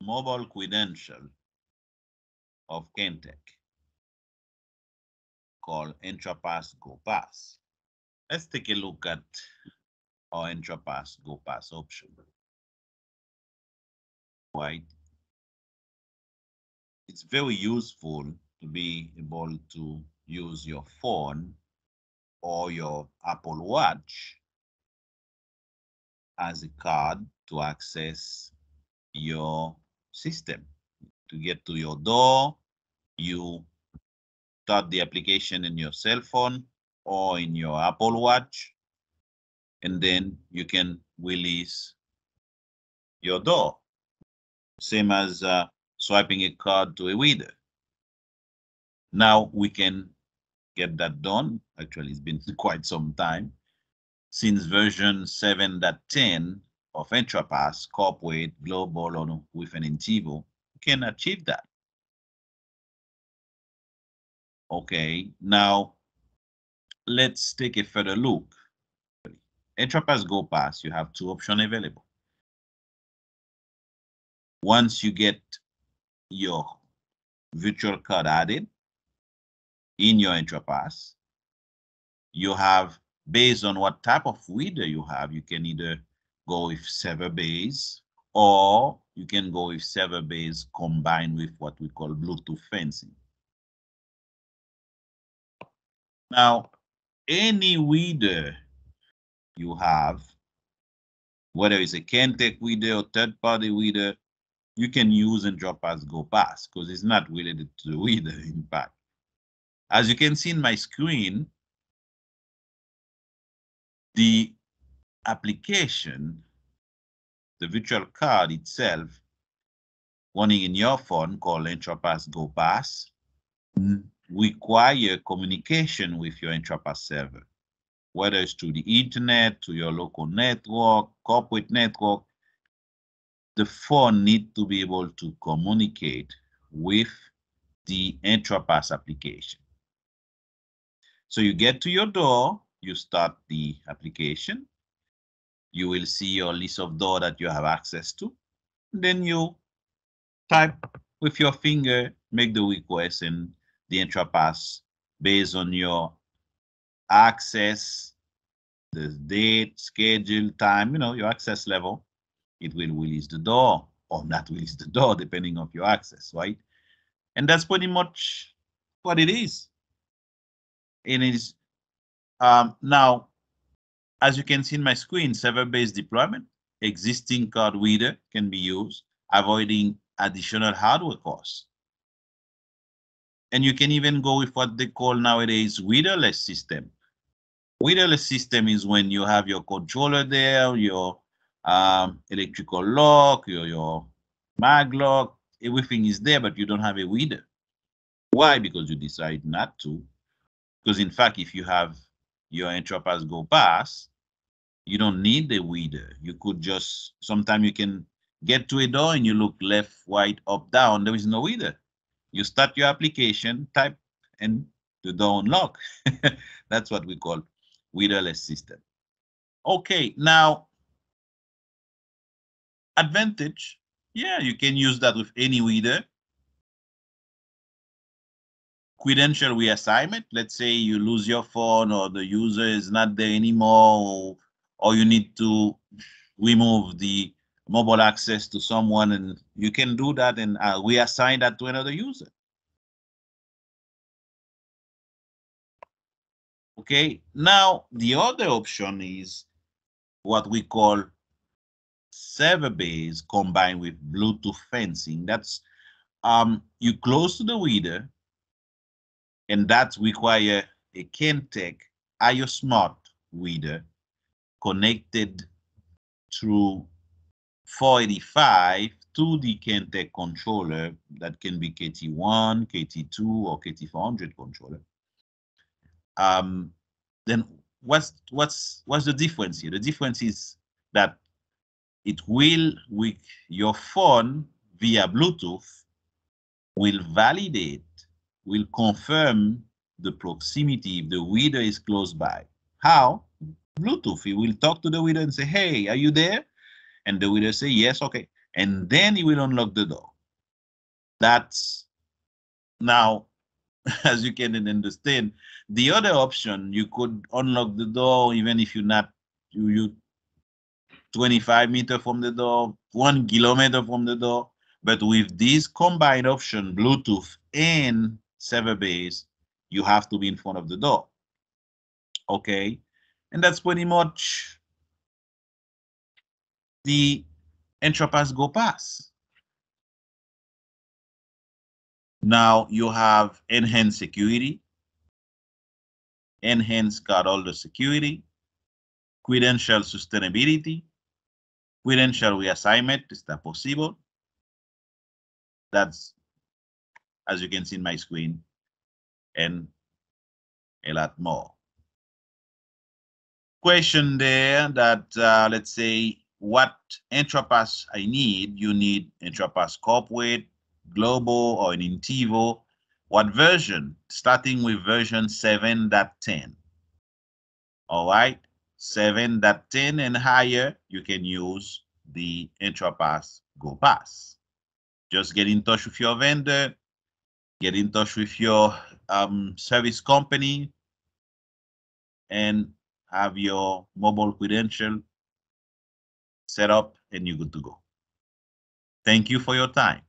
mobile credential of Kentech called Entrapass GO Pass. Let's take a look at our Entrapass GO Pass option. Right? It's very useful to be able to use your phone or your Apple Watch as a card to access your system. To get to your door, you start the application in your cell phone or in your Apple Watch, and then you can release your door. Same as swiping a card to a reader. Now we can get that done. Actually, it's been quite some time since version 7.10 of Entrapass, corporate, global, or with an Intivo, you can achieve that. Okay, now let's take a further look. Entrapass GO Pass, you have two options available. Once you get your virtual card added in your Entrapass, you have, based on what type of reader you have, you can either go with server base or you can go with server base combined with what we call Bluetooth fencing. Now, any reader you have, whether it's a Kentech reader or third-party reader, you can use Entrapass GO Pass because it's not related to the reader, in fact. As you can see in my screen, the application, the virtual card itself, running in your phone called Entrapass GO Pass, require communication with your Entrapass server, whether it's through the internet, to your local network, corporate network. The phone needs to be able to communicate with the Entrapass application. So you get to your door, you start the application, you will see your list of doors that you have access to. Then you type with your finger, make the request, and the Entrapass, based on your access, the date, schedule, time, your access level, it will release the door or not release the door, depending on your access, right? And that's pretty much what it is. It is now, as you can see in my screen, server-based deployment, existing card reader can be used, avoiding additional hardware costs. And you can even go with what they call nowadays readerless system. Readerless system is when you have your controller there, your electrical lock, your mag lock, everything is there, but you don't have a reader. Why? Because you decide not to. Because in fact, if you have your Entrapass GO Pass, you don't need the reader. You could just, sometimes you can get to a door and you look left, right, up, down. There is no reader. You start your application, type, and the door unlock. That's what we call readerless system. Okay, now, advantage. Yeah, you can use that with any reader. Credential reassignment. Let's say you lose your phone or the user is not there anymore, or you need to remove the mobile access to someone, and you can do that and reassign that to another user. Okay, now the other option is what we call server base combined with Bluetooth fencing. That's you close to the reader, and that require a Kentech IO Smart reader connected through 485 to the Kentech controller that can be KT1, KT2, or KT400 controller. Then what's the difference here? The difference is that it will, with your phone via Bluetooth, will validate, will confirm the proximity if the reader is close by. How? Bluetooth. It will talk to the reader and say, hey, are you there? And the reader say, yes, okay. and then you will unlock the door. That's now, as you can understand, the other option, you could unlock the door even if you're not you 25 meters from the door, 1 kilometer from the door. But with this combined option, Bluetooth and server base, you have to be in front of the door. Okay. And that's pretty much the Entrapass GO Pass. Now you have enhanced security, enhanced cardholder security, credential sustainability, credential reassignment. Is that possible? That's, as you can see in my screen, and a lot more. Question there that let's say what Entrapass I need. You need Entrapass Corporate, Global, or an Intivo. What version? Starting with version 7.10. All right, 7.10 and higher, you can use the Entrapass GO Pass. Just get in touch with your vendor, get in touch with your service company, and have your mobile credential set up, and you're good to go. Thank you for your time.